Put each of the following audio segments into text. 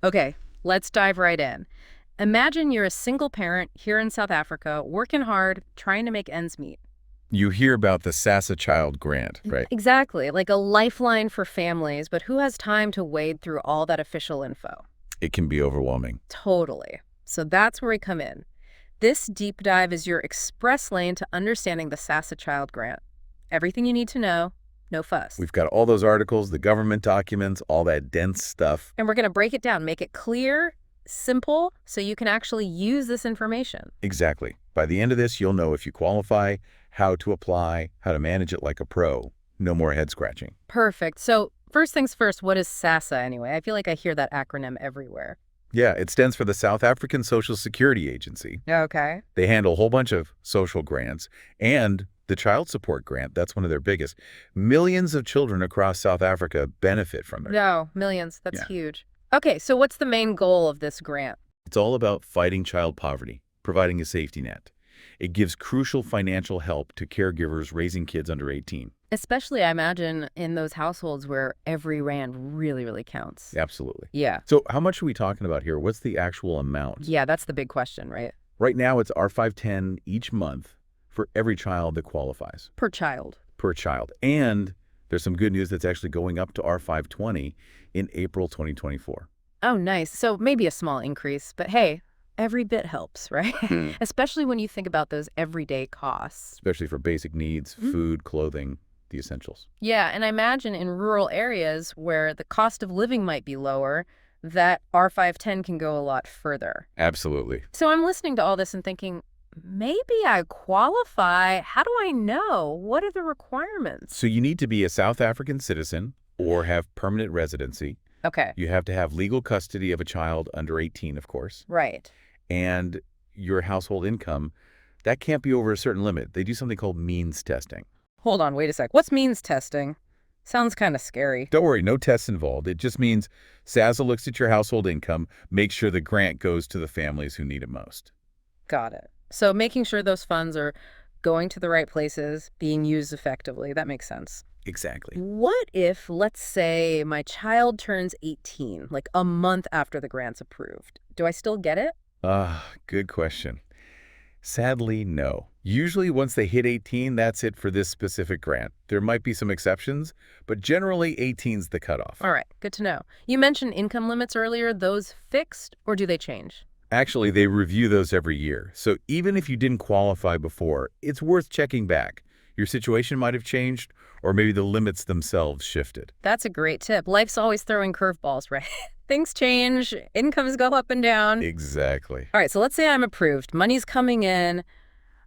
Okay, let's dive right in. Imagine you're a single parent here in South Africa, working hard, trying to make ends meet. You hear about the Sassa Child Grant, right? Exactly, like a lifeline for families, but who has time to wade through all that official info? It can be overwhelming. Totally. So that's where we come in. This deep dive is your express lane to understanding the Sassa Child Grant. Everything you need to know, no fuss. We've got all those articles, the government documents, all that dense stuff. And we're going to break it down, make it clear, simple, so you can actually use this information. Exactly. By the end of this, you'll know if you qualify, how to apply, how to manage it like a pro. No more head scratching. Perfect. So first things first, what is SASSA anyway? I feel like I hear that acronym everywhere. Yeah, it stands for the South African Social Security Agency. Okay. They handle a whole bunch of social grants and the child support grant. That's one of their biggest. Millions of children across South Africa benefit from it. No, millions. That's Yeah. huge. Okay, so what's the main goal of this grant? It's all about fighting child poverty, providing a safety net. It gives crucial financial help to caregivers raising kids under 18. Especially, I imagine, in those households where every rand really, really counts. Absolutely. Yeah. So how much are we talking about here? What's the actual amount? Yeah, that's the big question, right? Right now, it's R510 each month for every child that qualifies, Per child. per child. And there's some good news that's actually going up to R520 in April 2024. Oh, nice. So maybe a small increase, but hey, every bit helps, right? Hmm. Especially when you think about those everyday costs. Especially for basic needs, food, clothing, the essentials. Yeah, and I imagine in rural areas where the cost of living might be lower, that R510 can go a lot further. Absolutely. So I'm listening to all this and thinking, maybe I qualify. How do I know? What are the requirements? So you need to be a South African citizen or have permanent residency. Okay, You have to have legal custody of a child under 18, of course. right. And your household income, that can't be over a certain limit. They do something called means testing. Hold on, wait a sec. What's means testing? Sounds kind of scary. Don't worry, no tests involved. It just means SASA looks at your household income, makes sure the grant goes to the families who need it most. Got it. So making sure those funds are going to the right places, being used effectively, that makes sense. Exactly. What if, let's say, my child turns 18, like a month after the grant's approved? Do I still get it? Good question. Sadly, no. Usually once they hit 18, that's it for this specific grant. There might be some exceptions, but generally 18's the cutoff. All right, good to know. You mentioned income limits earlier. Those fixed, or do they change? Actually, they review those every year. So even if you didn't qualify before, it's worth checking back. Your situation might have changed, or maybe the limits themselves shifted. That's a great tip. Life's always throwing curveballs, right? Things change, incomes go up and down. Exactly. All right, so let's say I'm approved. Money's coming in.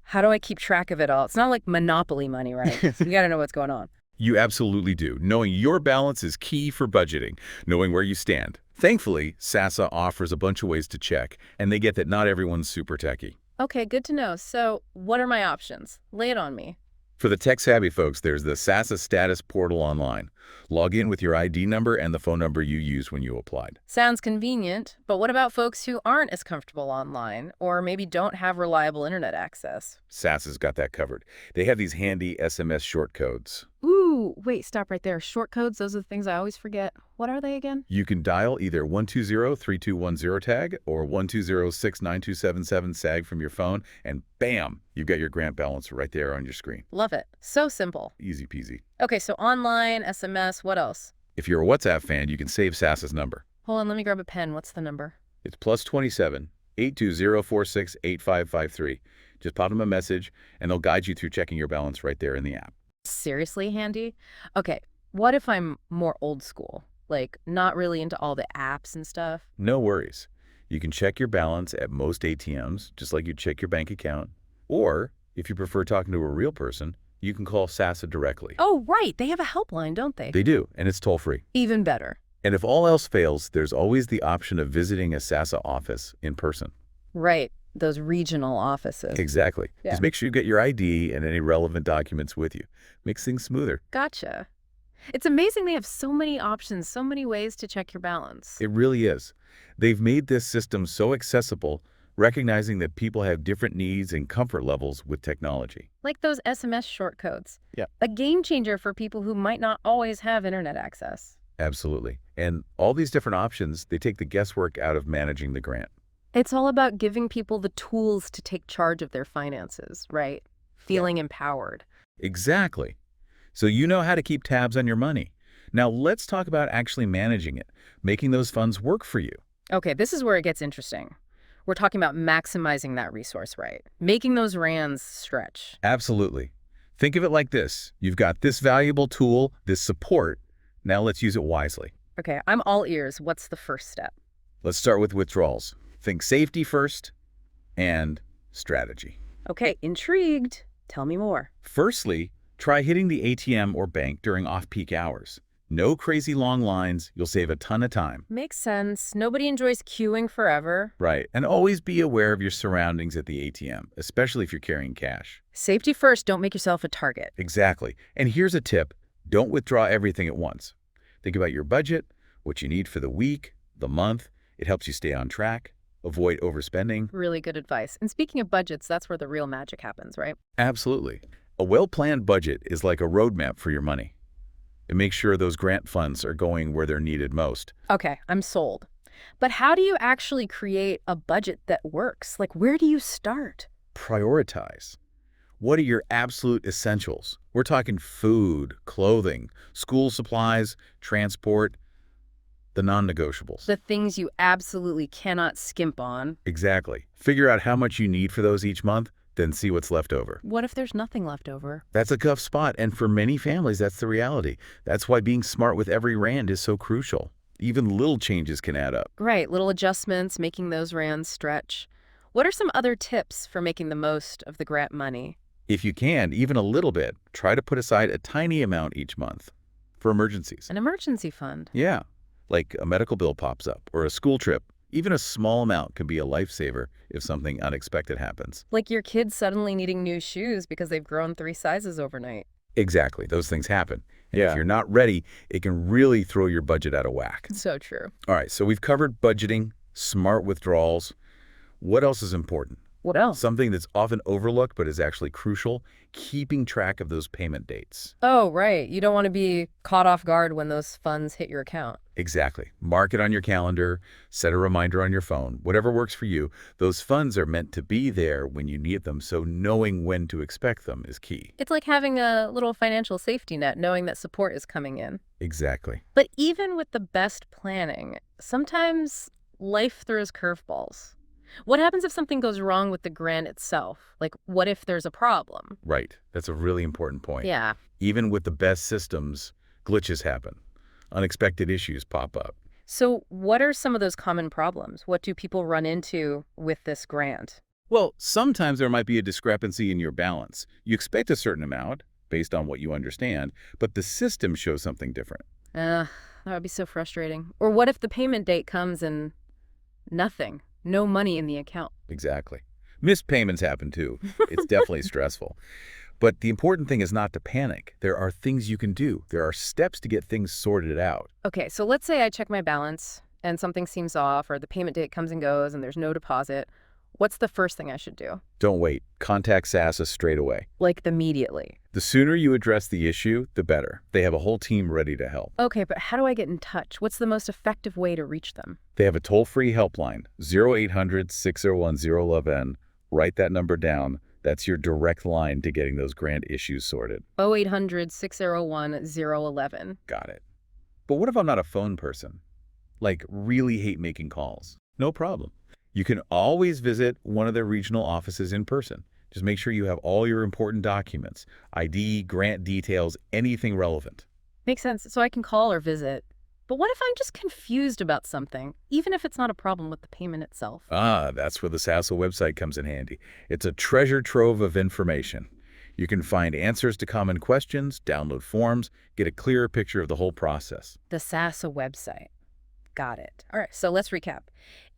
How do I keep track of it all? It's not like Monopoly money, right? You got to know what's going on. You absolutely do. Knowing your balance is key for budgeting, knowing where you stand. Thankfully, SASA offers a bunch of ways to check, and they get that not everyone's super techy. Okay, good to know. So what are my options? Lay it on me. For the tech-savvy folks, there's the SASA Status Portal online. Log in with your ID number and the phone number you used when you applied. Sounds convenient, but what about folks who aren't as comfortable online or maybe don't have reliable internet access? SASA's got that covered. They have these handy SMS short codes. Ooh, wait, stop right there. Short codes, those are the things I always forget. What are they again? You can dial either 120-3210 tag or 120-69277 SAG from your phone, and bam, you've got your grant balance right there on your screen. Love it. So simple. Easy peasy. Okay, so online, SMS, what else? If you're a WhatsApp fan, you can save SASA's number. Hold on, let me grab a pen. What's the number? It's +27 82046 8553. Just pop them a message, and they'll guide you through checking your balance right there in the app. Seriously handy? Okay, what if I'm more old school? Like, not really into all the apps and stuff? No worries. You can check your balance at most ATMs, just like you check your bank account. Or, if you prefer talking to a real person, you can call SASA directly. Oh, right. They have a helpline, don't they? They do, and it's toll-free. Even better. And if all else fails, there's always the option of visiting a SASA office in person. Right. Those regional offices. Exactly. Yeah. Just make sure you get your ID and any relevant documents with you. Makes things smoother. Gotcha. It's amazing they have so many options, so many ways to check your balance. It really is. They've made this system so accessible, recognizing that people have different needs and comfort levels with technology. Like those SMS short codes. Yeah. A game changer for people who might not always have internet access. Absolutely. And all these different options, they take the guesswork out of managing the grant. It's all about giving people the tools to take charge of their finances, right? Yeah. Feeling empowered. Exactly. So you know how to keep tabs on your money. Now let's talk about actually managing it, making those funds work for you. Okay, this is where it gets interesting. We're talking about maximizing that resource, right? Making those rands stretch. Absolutely. Think of it like this. You've got this valuable tool, this support. Now let's use it wisely. Okay, I'm all ears. What's the first step? Let's start with withdrawals. Think safety first and strategy. Okay, intrigued. Tell me more. Firstly, try hitting the ATM or bank during off-peak hours. No crazy long lines. You'll save a ton of time. Makes sense. Nobody enjoys queuing forever. Right. And always be aware of your surroundings at the ATM, especially if you're carrying cash. Safety first, don't make yourself a target. Exactly. And here's a tip. Don't withdraw everything at once. Think about your budget, what you need for the week, the month. It helps you stay on track. Avoid overspending. Really good advice. And speaking of budgets, that's where the real magic happens, right? Absolutely. A well-planned budget is like a roadmap for your money. It makes sure those grant funds are going where they're needed most. Okay, I'm sold. But how do you actually create a budget that works? Like, where do you start? Prioritize. What are your absolute essentials? We're talking food, clothing, school supplies, transport, the non-negotiables. The things you absolutely cannot skimp on. Exactly. Figure out how much you need for those each month, then see what's left over. What if there's nothing left over? That's a tough spot, and for many families, that's the reality. That's why being smart with every rand is so crucial. Even little changes can add up. Right, little adjustments, making those rands stretch. What are some other tips for making the most of the grant money? If you can, even a little bit, try to put aside a tiny amount each month for emergencies. An emergency fund. Yeah, like a medical bill pops up or a school trip. Even a small amount can be a lifesaver if something unexpected happens. Like your kids suddenly needing new shoes because they've grown 3 sizes overnight. Exactly. Those things happen. And if you're not ready, it can really throw your budget out of whack. So true. All right, so we've covered budgeting, smart withdrawals. What else is important? What else? Something that's often overlooked but is actually crucial, keeping track of those payment dates. Oh, right. You don't want to be caught off guard when those funds hit your account. Exactly. Mark it on your calendar, set a reminder on your phone, whatever works for you. Those funds are meant to be there when you need them, so knowing when to expect them is key. It's like having a little financial safety net, knowing that support is coming in. Exactly. But even with the best planning, sometimes life throws curveballs. What happens if something goes wrong with the grant itself? Like, what if there's a problem? Right. That's a really important point. Yeah. Even with the best systems, glitches happen. Unexpected issues pop up. So what are some of those common problems? What do people run into with this grant? Well, sometimes there might be a discrepancy in your balance. You expect a certain amount based on what you understand, but the system shows something different. That would be so frustrating. Or what if the payment date comes and nothing? No money in the account. Exactly. Missed payments happen too. It's definitely stressful. But the important thing is not to panic. There are things you can do. There are steps to get things sorted out. Okay, so let's say I check my balance and something seems off or the payment date comes and goes and there's no deposit. What's the first thing I should do? Don't wait. Contact Sassa straight away. Like immediately. The sooner you address the issue, the better. They have a whole team ready to help. Okay, but how do I get in touch? What's the most effective way to reach them? They have a toll-free helpline, 0800-601-011. Write that number down. That's your direct line to getting those grant issues sorted. 0800-601-011. Got it. But what if I'm not a phone person? Like, really hate making calls? No problem. You can always visit one of their regional offices in person. Just make sure you have all your important documents, ID, grant details, anything relevant. Makes sense. So I can call or visit. But what if I'm just confused about something, even if it's not a problem with the payment itself? That's where the Sassa website comes in handy. It's a treasure trove of information. You can find answers to common questions, download forms, get a clearer picture of the whole process. The Sassa website. Got it. All right, so let's recap.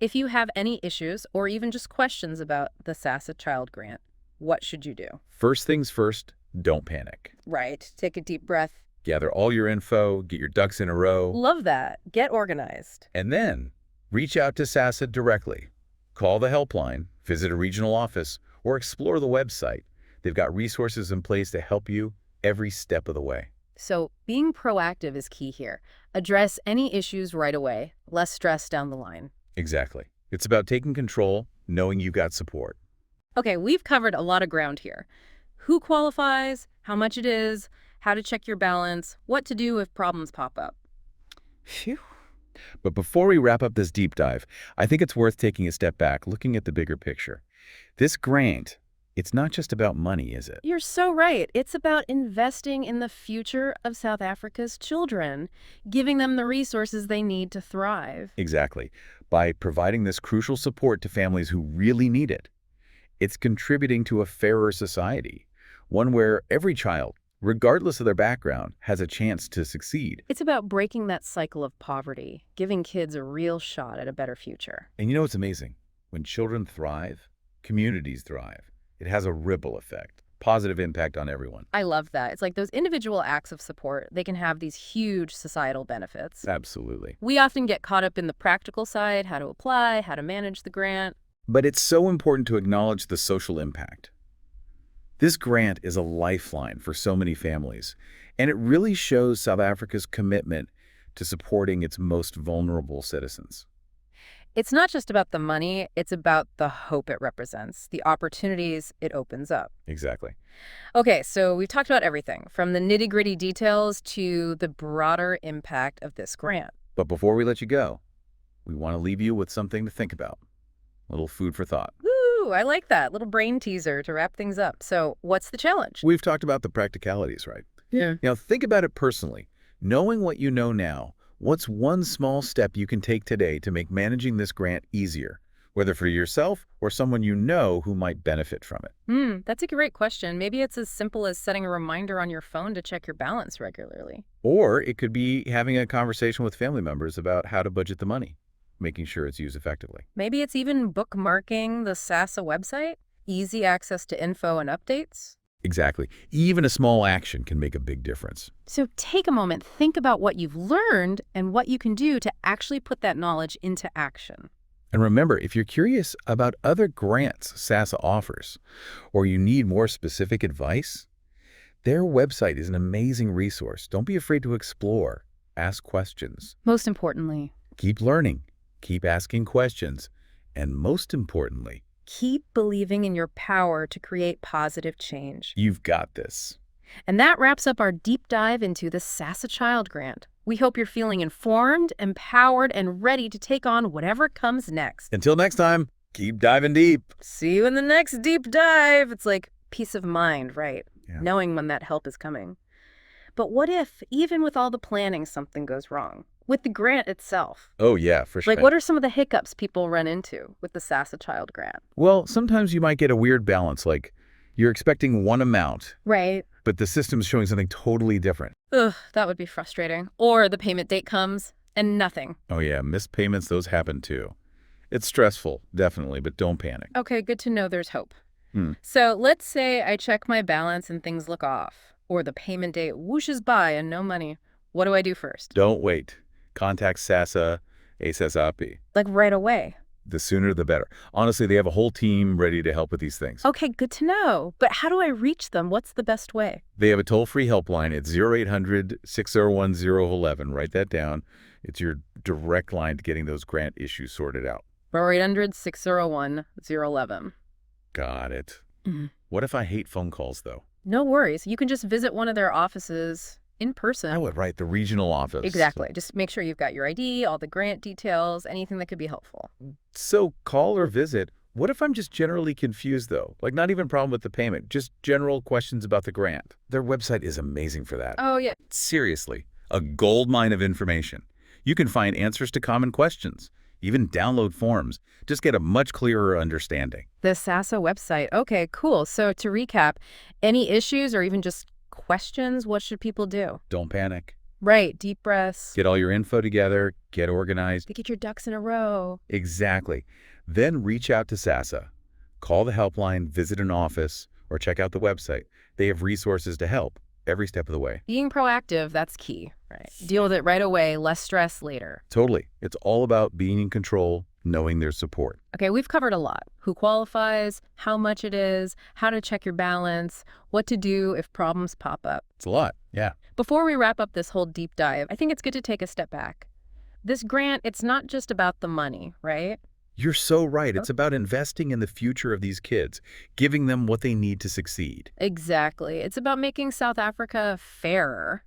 If you have any issues or even just questions about the Sassa Child Grant, what should you do? First things first, don't panic. Right. Take a deep breath. Gather all your info, get your ducks in a row. Love that. Get organized. And then reach out to Sassa directly. Call the helpline, visit a regional office, or explore the website. They've got resources in place to help you every step of the way. So being proactive is key here. Address any issues right away, less stress down the line. Exactly. It's about taking control, knowing you've got support. Okay, we've covered a lot of ground here. Who qualifies, how much it is, how to check your balance, what to do if problems pop up. Phew. But before we wrap up this deep dive, I think it's worth taking a step back, looking at the bigger picture. This grant, it's not just about money, is it? You're so right. It's about investing in the future of South Africa's children, giving them the resources they need to thrive. Exactly. By providing this crucial support to families who really need it, it's contributing to a fairer society, one where every child, regardless of their background, has a chance to succeed. It's about breaking that cycle of poverty, giving kids a real shot at a better future. And you know what's amazing? When children thrive, communities thrive. It has a ripple effect, positive impact on everyone. I love that. It's like those individual acts of support, they can have these huge societal benefits. Absolutely. We often get caught up in the practical side, how to apply, how to manage the grant. But it's so important to acknowledge the social impact. This grant is a lifeline for so many families, and it really shows South Africa's commitment to supporting its most vulnerable citizens. It's not just about the money, it's about the hope it represents, the opportunities it opens up. Exactly. Okay, so we've talked about everything, from the nitty-gritty details to the broader impact of this grant. But before we let you go, we want to leave you with something to think about. A little food for thought. Woo, I like that. Little brain teaser to wrap things up. So what's the challenge? We've talked about the practicalities, right? Yeah. Now, think about it personally. Knowing what you know now, what's one small step you can take today to make managing this grant easier, whether for yourself or someone you know who might benefit from it? That's a great question. Maybe it's as simple as setting a reminder on your phone to check your balance regularly. Or it could be having a conversation with family members about how to budget the money, making sure it's used effectively. Maybe it's even bookmarking the Sassa website, easy access to info and updates. Exactly. Even a small action can make a big difference. So take a moment, think about what you've learned and what you can do to actually put that knowledge into action. And remember, if you're curious about other grants Sassa offers, or you need more specific advice, their website is an amazing resource. Don't be afraid to explore, ask questions. Most importantly, Keep learning, keep asking questions, and most importantly, keep believing in your power to create positive change. you've got this. And that wraps up our deep dive into the Sassa Child Grant. We hope you're feeling informed, empowered, and ready to take on whatever comes next. Until next time, keep diving deep. See you in the next deep dive. It's like peace of mind, right? Yeah. Knowing when that help is coming. But what if, even with all the planning, something goes wrong? With the grant itself? Oh, yeah, for sure. Like, what are some of the hiccups people run into with the Sassa Child Grant? Well, sometimes you might get a weird balance, like you're expecting one amount, Right. but the system's showing something totally different. Ugh, that would be frustrating. Or the payment date comes and nothing. Oh, yeah, missed payments, those happen too. It's stressful, definitely, but don't panic. Okay, good to know there's hope. Hmm. So let's say I check my balance and things look off, or the payment date whooshes by and no money. What do I do first? Don't wait. Contact Sassa ASAP. Like right away. The sooner the better. Honestly, they have a whole team ready to help with these things. Okay, good to know. But how do I reach them? What's the best way? They have a toll-free helpline at 0800-601-011. Write that down. It's your direct line to getting those grant issues sorted out. 800-601-011. Got it. Mhm. What if I hate phone calls, though? No worries. You can just visit one of their offices in person. I would write the regional office. Exactly. Just make sure you've got your ID, all the grant details, anything that could be helpful. So call or visit. What if I'm just generally confused, though? Like, not even a problem with the payment, just general questions about the grant. Their website is amazing for that. Oh, yeah. Seriously, a goldmine of information. You can find answers to common questions, even download forms. Just get a much clearer understanding. The Sassa website. Okay, cool. So to recap, any issues or even just questions, what should people do? Don't panic. Right. Deep breaths. Get all your info together, get organized. To get your ducks in a row. Exactly. Then reach out to Sassa. Call the helpline, visit an office, or check out the website. They have resources to help every step of the way. Being proactive, that's key. Right. Deal with it right away, less stress later. Totally. It's all about being in control, knowing there's support. Okay, we've covered a lot. Who qualifies, how much it is, how to check your balance, what to do if problems pop up. It's a lot, yeah. Before we wrap up this whole deep dive, I think it's good to take a step back. This grant, it's not just about the money, right? You're so right. It's about investing in the future of these kids, giving them what they need to succeed. Exactly. It's about making South Africa fairer.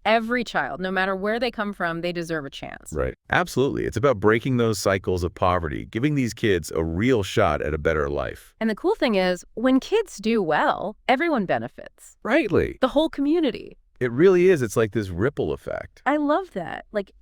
Every child, no matter where they come from, they deserve a chance. Right. Absolutely. It's about breaking those cycles of poverty, giving these kids a real shot at a better life. And the cool thing is, when kids do well, everyone benefits. Rightly. The whole community. It really is. It's like this ripple effect. I love that. Like,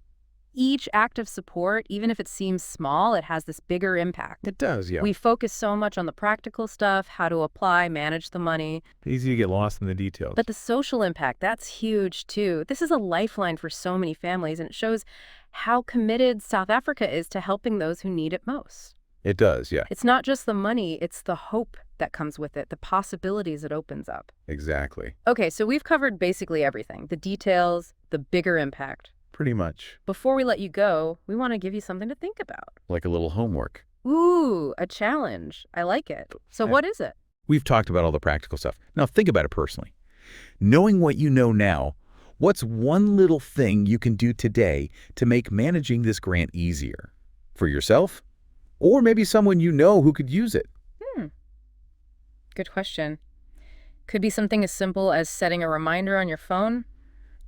each act of support, even if it seems small, it has this bigger impact. It does, yeah. We focus so much on the practical stuff, how to apply, manage the money. Easy to get lost in the details. But the social impact, that's huge too. This is a lifeline for so many families, and it shows how committed South Africa is to helping those who need it most. It does, yeah. It's not just the money, it's the hope that comes with it, the possibilities it opens up. Exactly. Okay, so we've covered basically everything, the details, the bigger impact. Pretty much. Before we let you go, we want to give you something to think about. Like a little homework. Ooh, a challenge. I like it. So Yeah. what is it? We've talked about all the practical stuff. Now think about it personally. Knowing what you know now, what's one little thing you can do today to make managing this grant easier? For yourself? Or maybe someone you know who could use it? Good question. Could be something as simple as setting a reminder on your phone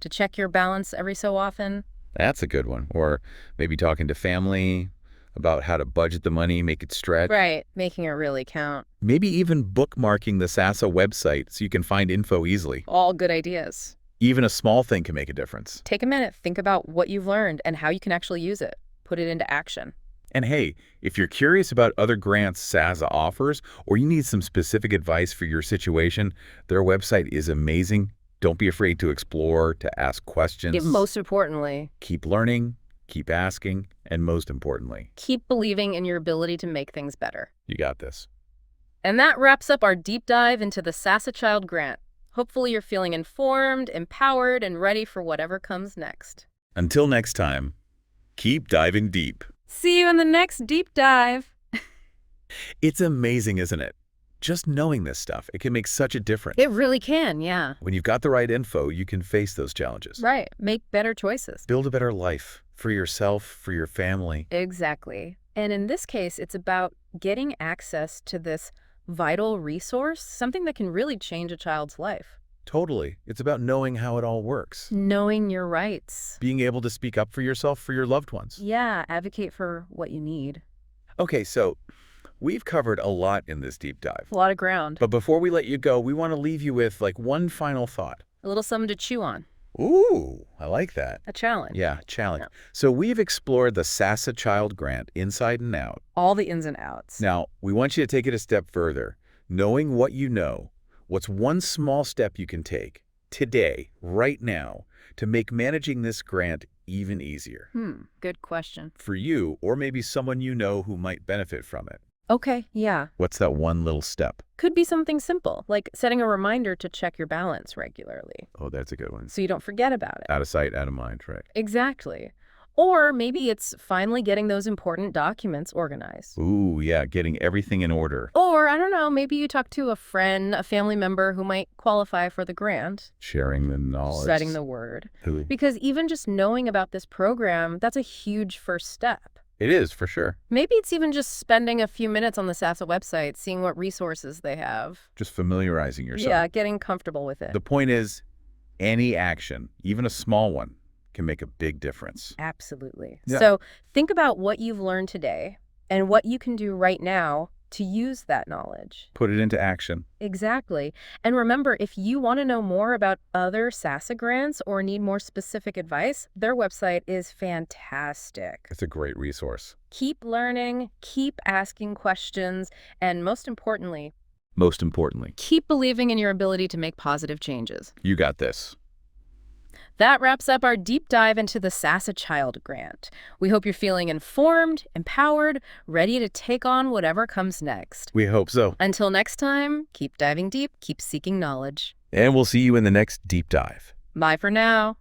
to check your balance every so often. That's a good one. Or maybe talking to family about how to budget the money, make it stretch. Right, making it really count. Maybe even bookmarking the Sassa website so you can find info easily. All good ideas. Even a small thing can make a difference. Take a minute, think about what you've learned and how you can actually use it. Put it into action. And hey, if you're curious about other grants Sassa offers, or you need some specific advice for your situation, their website is amazing. Don't be afraid to explore, to ask questions. Most importantly, Keep learning, keep asking, and most importantly, keep believing in your ability to make things better. you got this. And that wraps up our deep dive into the Sassa Child Grant. Hopefully you're feeling informed, empowered, and ready for whatever comes next. Until next time, keep diving deep. See you in the next deep dive. It's amazing, isn't it? Just knowing this stuff, it can make such a difference. It really can, yeah. When you've got the right info, you can face those challenges. Right, make better choices. Build a better life for yourself, for your family. Exactly. And in this case, it's about getting access to this vital resource, something that can really change a child's life. Totally. It's about knowing how it all works. Knowing your rights. Being able to speak up for yourself, for your loved ones. Yeah, advocate for what you need. Okay, so we've covered a lot in this deep dive. A lot of ground. But before we let you go, we want to leave you with like one final thought. A little something to chew on. Ooh, I like that. A challenge. Yeah, challenge. Yeah. So we've explored the Sassa Child Grant inside and out. All the ins and outs. Now, we want you to take it a step further. Knowing what you know, what's one small step you can take today, right now, to make managing this grant even easier? Good question. For you, or maybe someone you know who might benefit from it. Okay, yeah. What's that one little step? Could be something simple, like setting a reminder to check your balance regularly, Oh, that's a good one. so you don't forget about it. Out of sight, out of mind, right? Exactly. Or maybe it's finally getting those important documents organized. Ooh, yeah, getting everything in order. Or, I don't know, maybe you talk to a friend, a family member who might qualify for the grant. Sharing the knowledge. Spreading the word. Ooh. Because even just knowing about this program, that's a huge first step. It is, for sure. Maybe it's even just spending a few minutes on the Sassa website, seeing what resources they have. Just familiarizing yourself. Yeah, getting comfortable with it. The point is, any action, even a small one, can make a big difference. Absolutely. Yeah. So think about what you've learned today and what you can do right now to use that knowledge. Put it into action. Exactly. And remember, if you want to know more about other Sassa grants or need more specific advice, their website is fantastic. It's a great resource. Keep learning, keep asking questions, and most importantly, keep believing in your ability to make positive changes. You got this. That wraps up our deep dive into the Sassa Child Grant. We hope you're feeling informed, empowered, ready to take on whatever comes next. We hope so. Until next time, keep diving deep, keep seeking knowledge. And we'll see you in the next deep dive. Bye for now.